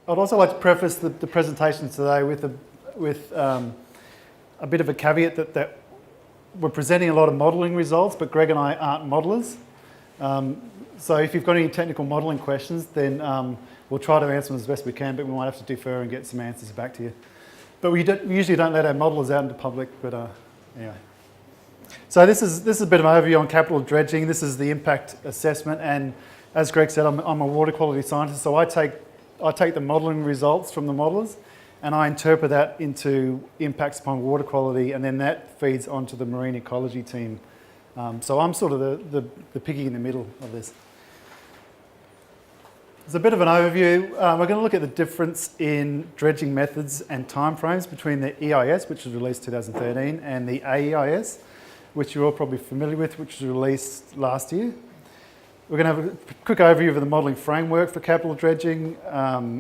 I'd also like to preface the presentation today with a bit of a caveat that we're presenting a lot of modelling results, but Greg and I aren't modellers. So if you've got any technical modelling questions, then we'll try to answer them as best we can, but we might have to defer and get some answers back to you. But we usually don't let our modellers out into public, but anyway. So this is a bit of an overview on capital dredging. This is the impact assessment, and as Greg said, I'm a water quality scientist, so I take the modelling results from the modellers and I interpret that into impacts upon water quality, and then that feeds onto the marine ecology team. So I'm sort of the piggy in the middle of this. There's a bit of an overview. We're going to look at the difference in dredging methods and timeframes between the EIS, which was released 2013, and the AEIS, which you're all probably familiar with, which was released last year. We're going to have a quick overview of the modelling framework for capital dredging,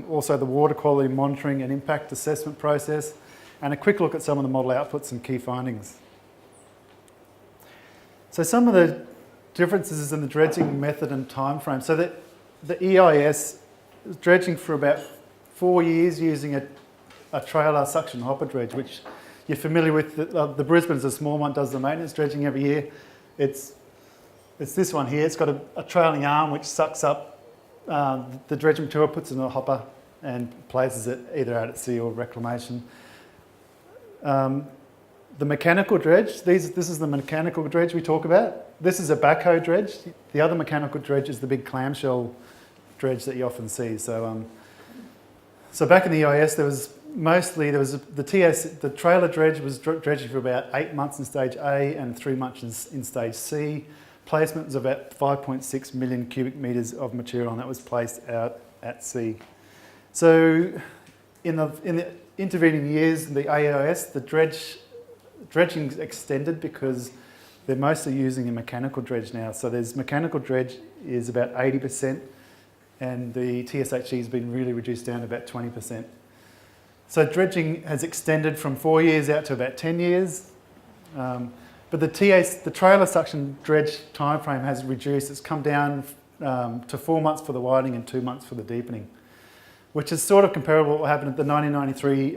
also the water quality monitoring and impact assessment process, and a quick look at some of the model outputs and key findings. So some of the differences in the dredging method and time frame. So that the EIS is dredging for about 4 years using a trailer suction hopper dredge, which you're familiar with. The Brisbane's a small one, does the maintenance dredging every year. It's this one here. It's got a trailing arm which sucks up the dredge material, puts it in a hopper and places it either out at sea or reclamation. The mechanical dredge, this is the mechanical dredge we talk about. This is a backhoe dredge. The other mechanical dredge is the big clamshell dredge that you often see. So back in the EIS, the trailer dredge was dredging for about 8 months in stage A and 3 months in stage C. Placement was about 5.6 million cubic metres of material, and that was placed out at sea. So in the intervening years in the AIS, the dredging's extended because they're mostly using a mechanical dredge now. So there's mechanical dredge is about 80%, and the TSHE has been really reduced down to about 20%. So dredging has extended from 4 years out to about 10 years. But the trailer suction dredge timeframe has reduced. It's come down to 4 months for the widening and 2 months for the deepening, which is sort of comparable to what happened at the 1993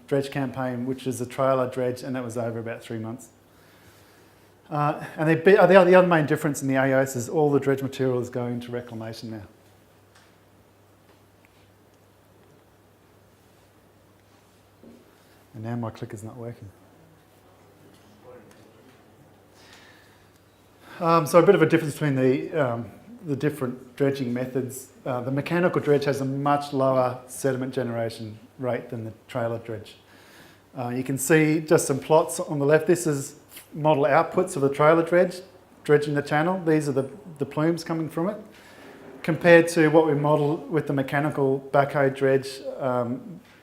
dredge campaign, which is a trailer dredge, and that was over about 3 months. And the other main difference in the AIS is all the dredge material is going to reclamation now. And now my clicker's not working. So a bit of a difference between the different dredging methods. The mechanical dredge has a much lower sediment generation rate than the trailer dredge. You can see just some plots on the left. This is model outputs of the trailer dredge, dredging the channel. These are the plumes coming from it, compared to what we model with the mechanical backhoe dredge,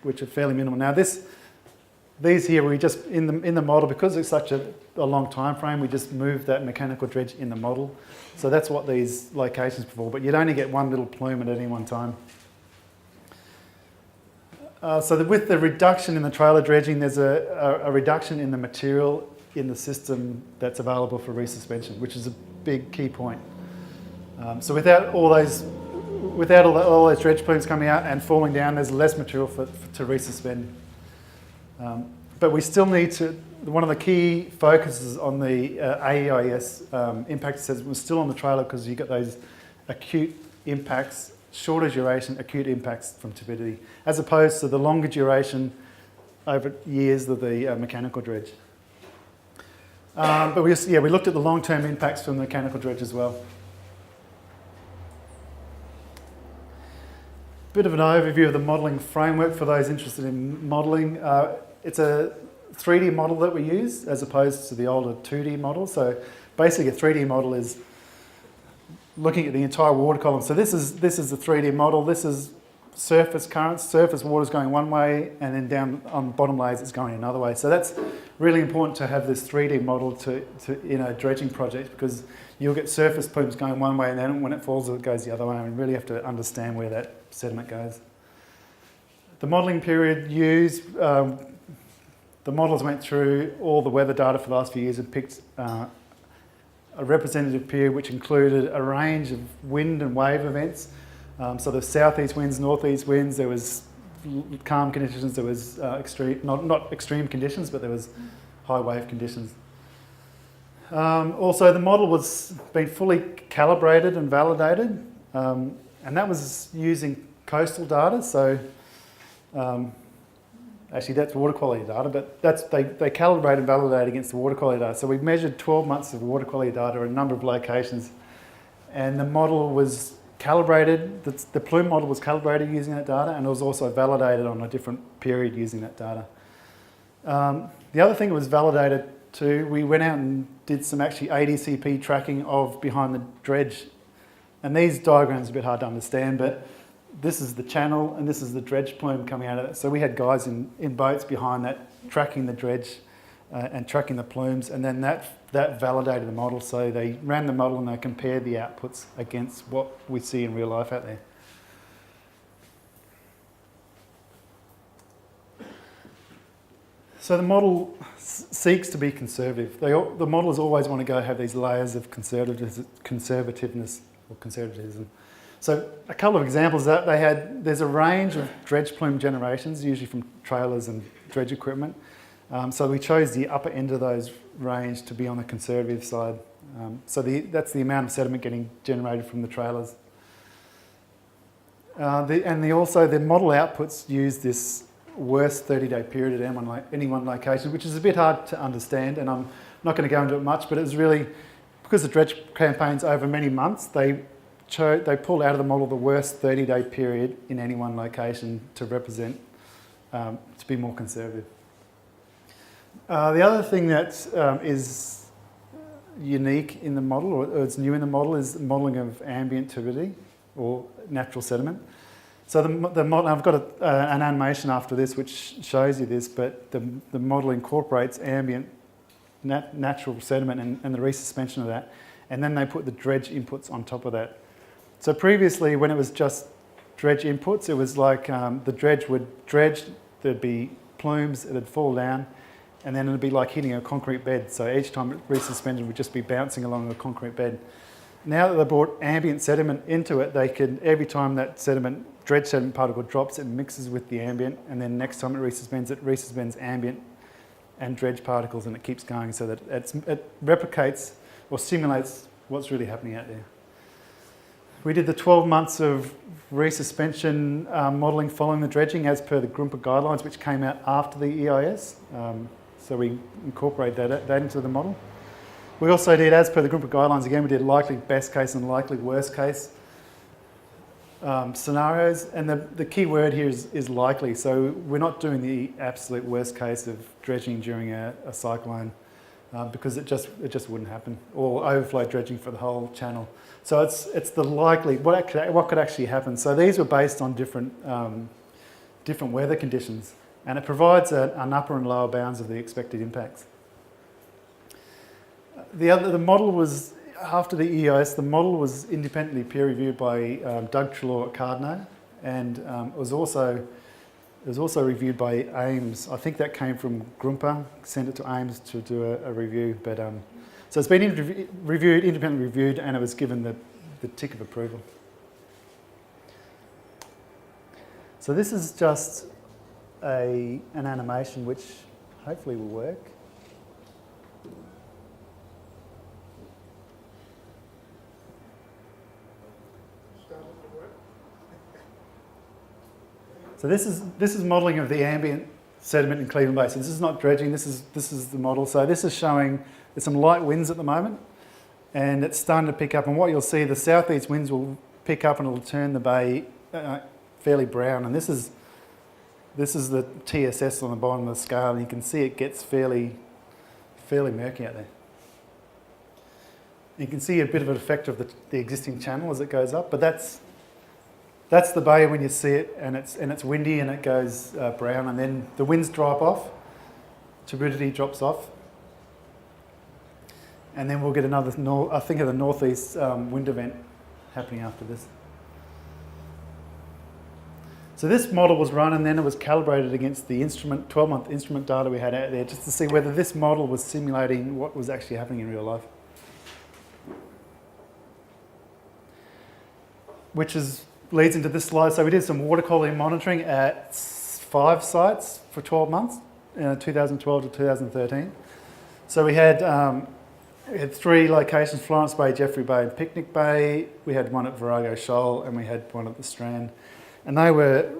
which are fairly minimal. Now these here, we just, in the model, because it's such a long time frame, we just move that mechanical dredge in the model. So that's what these locations are for, but you'd only get one little plume at any one time. With the reduction in the trailer dredging, there's a reduction in the material in the system that's available for resuspension, which is a big key point. So without all those dredge plumes coming out and falling down, there's less material to resuspend. But we still need to, one of the key focuses on the AEIS impact assessment was still on the trailer, because you get those acute impacts, shorter duration acute impacts from turbidity, as opposed to the longer duration over years of the mechanical dredge. But we looked at the long-term impacts from the mechanical dredge as well. Bit of an overview of the modelling framework for those interested in modelling. It's a 3D model that we use as opposed to the older 2D model. So basically a 3D model is looking at the entire water column. So this is the 3D model. This is surface currents, surface water is going one way, and then down on bottom layers it's going another way. So that's really important to have this 3D model in a dredging project, because you'll get surface plumes going one way, and then when it falls it goes the other way, and we really have to understand where that sediment goes. The modelling period used, the models went through all the weather data for the last few years and picked a representative period which included a range of wind and wave events. So there's southeast winds, northeast winds, there was calm conditions, there was extreme, not extreme conditions, but there was high wave conditions. Also, the model was been fully calibrated and validated, and that was using coastal data. So actually that's water quality data, but they calibrate and validate against the water quality data. So we measured 12 months of water quality data at a number of locations, and the model was calibrated, the plume model was calibrated using that data, and it was also validated on a different period using that data. The other thing that was validated too, we went out and did some actually ADCP tracking of behind the dredge. And these diagrams are a bit hard to understand, but this is the channel and this is the dredge plume coming out of it. So we had guys in boats behind that tracking the dredge and tracking the plumes, and then that validated the model. So they ran the model and they compared the outputs against what we see in real life out there. So the model seeks to be conservative. The models always want to have these layers of conservativeness or conservatism. So a couple of examples that there's a range of dredge plume generations, usually from trailers and dredge equipment. So we chose the upper end of those range to be on the conservative side. So that's the amount of sediment getting generated from the trailers. Also the model outputs use this worst 30-day period at any one location, which is a bit hard to understand, and I'm not going to go into it much, but it was really, because the dredge campaign's over many months, they pulled out of the model the worst 30-day period in any one location to represent, to be more conservative. The other thing that is unique in the model, or it's new in the model, is modelling of ambient turbidity or natural sediment. So the model, I've got an animation after this which shows you this, but the model incorporates ambient natural sediment and the resuspension of that, and then they put the dredge inputs on top of that. So previously, when it was just dredge inputs, it was like the dredge would dredge, there'd be plumes, it'd fall down, and then it'd be like hitting a concrete bed. So each time it resuspended, it would just be bouncing along a concrete bed. Now that they brought ambient sediment into it, they could, every time that dredge sediment particle drops, it mixes with the ambient, and then next time it resuspends ambient and dredge particles, and it keeps going so that it replicates or simulates what's really happening out there. We did the 12 months of resuspension modelling following the dredging as per the GRUMPA guidelines, which came out after the EIS. So we incorporated that into the model. We also did, as per the GRUMPA guidelines, again, we did likely best case and likely worst case scenarios. And the key word here is likely. So we're not doing the absolute worst case of dredging during a cyclone because it just wouldn't happen, or overflow dredging for the whole channel. So it's the likely, what could actually happen. So these were based on different weather conditions, and it provides an upper and lower bounds of the expected impacts. The model was, after the EIS, the model was independently peer reviewed by Doug Trelaw at Cardno, and it was also reviewed by AIMS. I think that came from GRUMPA, sent it to AIMS to do a review. But so it's been independently reviewed, and it was given the tick of approval. So this is just an animation which hopefully will work. So this is modelling of the ambient sediment in Cleveland Bay. So this is not dredging. This is the model. So this is showing there's some light winds at the moment, and it's starting to pick up. And what you'll see, the southeast winds will pick up and it'll turn the bay fairly brown. And this is the TSS on the bottom of the scale, and you can see it gets fairly murky out there. You can see a bit of an effect of the existing channel as it goes up, but that's the bay when you see it, and it's windy and it goes brown, and then the winds drop off, turbidity drops off, and then we'll get another, I think, of the northeast wind event happening after this. So this model was run, and then it was calibrated against the 12-month instrument data we had out there, just to see whether this model was simulating what was actually happening in real life. Which is leads into this slide. So we did some water quality monitoring at 5 sites for 12 months, 2012 to 2013. So we had 3 locations: Florence Bay, Jeffrey Bay and Picnic Bay. We had one at Virago Shoal and we had one at the Strand. And they were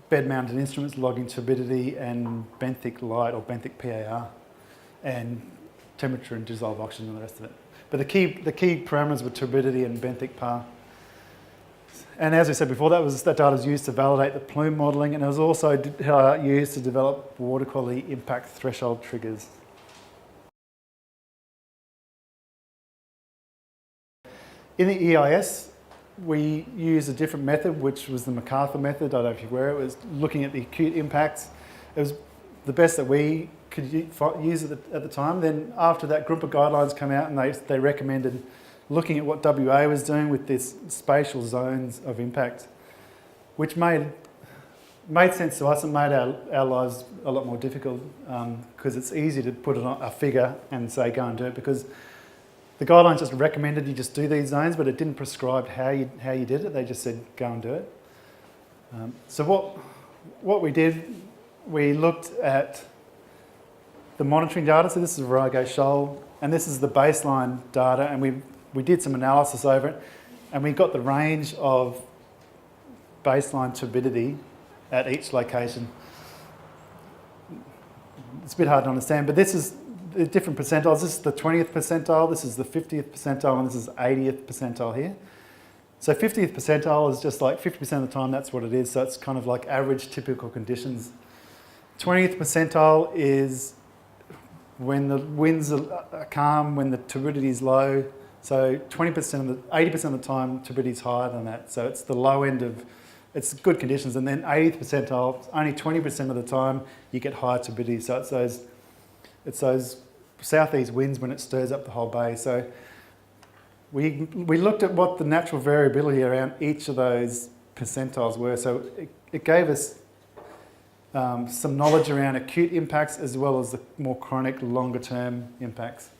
bed-mounted instruments logging turbidity and benthic light, or benthic PAR, and temperature and dissolved oxygen and the rest of it. But the key parameters were turbidity and benthic PAR. And as I said before, that data was used to validate the plume modelling, and it was also used to develop water quality impact threshold triggers. In the EIS, we used a different method, which was the MacArthur method. I don't know if you're aware. It was looking at the acute impacts. It was the best that we could use at the time. Then after that, group of guidelines came out and they recommended looking at what WA was doing with this spatial zones of impact, which made sense to us and made our lives a lot more difficult, because it's easy to put a figure and say go and do it, because the guidelines just recommended you just do these zones, but it didn't prescribe how you did it. They just said go and do it. So what we did, we looked at the monitoring data. So this is Virago Shoal, and this is the baseline data, and we did some analysis over it, and we got the range of baseline turbidity at each location. It's a bit hard to understand, but this is the different percentiles. This is the 20th percentile, this is the 50th percentile, and this is 80th percentile here. So 50th percentile is just like 50% of the time, that's what it is. So it's kind of like average typical conditions. 20th percentile is when the winds are calm, when the turbidity is low. So 80% of the time, turbidity is higher than that. So it's the low end of, it's good conditions. And then 80th percentile, only 20% of the time you get higher turbidity. So it's those southeast winds when it stirs up the whole bay. So we looked at what the natural variability around each of those percentiles were. So it gave us some knowledge around acute impacts as well as the more chronic, longer term impacts.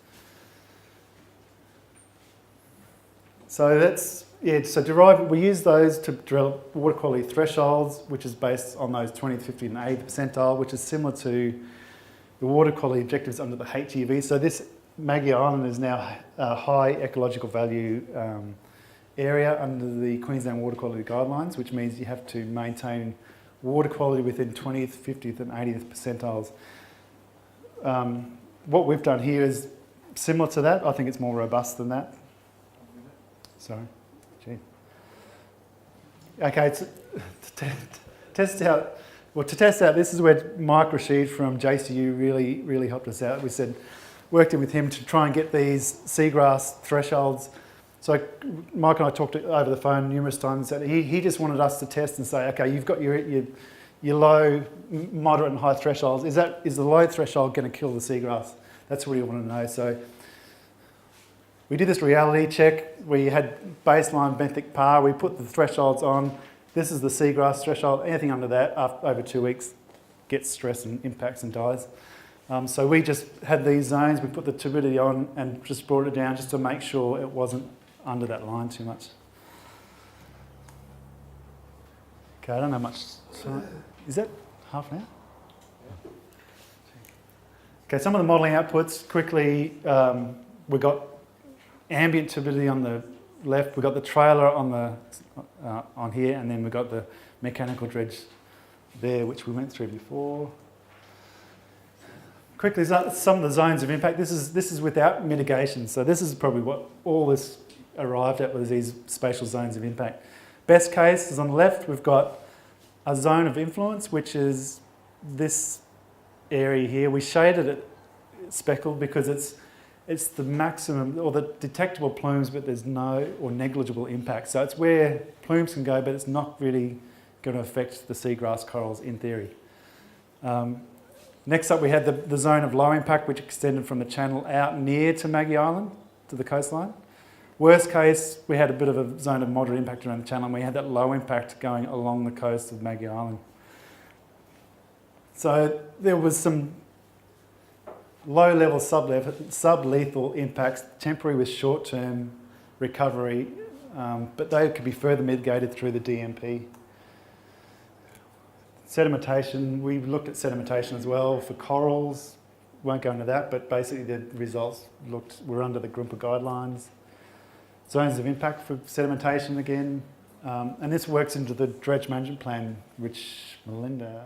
So we use those to develop water quality thresholds, which is based on those 20th, 50th and 80th percentile, which is similar to the water quality objectives under the HEV. So this Maggie Island is now a high ecological value area under the Queensland Water Quality Guidelines, which means you have to maintain water quality within 20th, 50th and 80th percentiles. What we've done here is similar to that. I think it's more robust than that. Sorry. Gee. Okay, to test out, this is where Mike Rashid from JCU really helped us out. We worked in with him to try and get these seagrass thresholds. So Mike and I talked over the phone numerous times. He just wanted us to test and say, okay, you've got your low, moderate and high thresholds. Is the low threshold going to kill the seagrass? That's what he wanted to know. So we did this reality check. We had baseline benthic PAR. We put the thresholds on. This is the seagrass threshold. Anything under that, over 2 weeks, gets stress and impacts and dies. So we just had these zones. We put the turbidity on and just brought it down just to make sure it wasn't under that line too much. Okay, I don't know much. Is that half an hour? Okay, some of the modelling outputs quickly. We got ambient turbidity on the left. We got the trailer on here, and then we got the mechanical dredge there, which we went through before. Quickly, some of the zones of impact. This is without mitigation, so this is probably what all this arrived at, was these spatial zones of impact. Best case is on the left. We've got a zone of influence, which is this area here. We shaded it speckled because it's the maximum or the detectable plumes, but there's no or negligible impact. So it's where plumes can go, but it's not really going to affect the seagrass corals in theory. Next up, we had the zone of low impact, which extended from the channel out near to Maggie Island, to the coastline. Worst case, we had a bit of a zone of moderate impact around the channel, and we had that low impact going along the coast of Maggie Island. So there was some low-level sublethal impacts, temporary with short-term recovery, but they could be further mitigated through the DMP. Sedimentation, we looked at sedimentation as well for corals. Won't go into that, but basically the results were under the Grumpa guidelines. Zones of impact for sedimentation again, and this works into the dredge management plan, which Melinda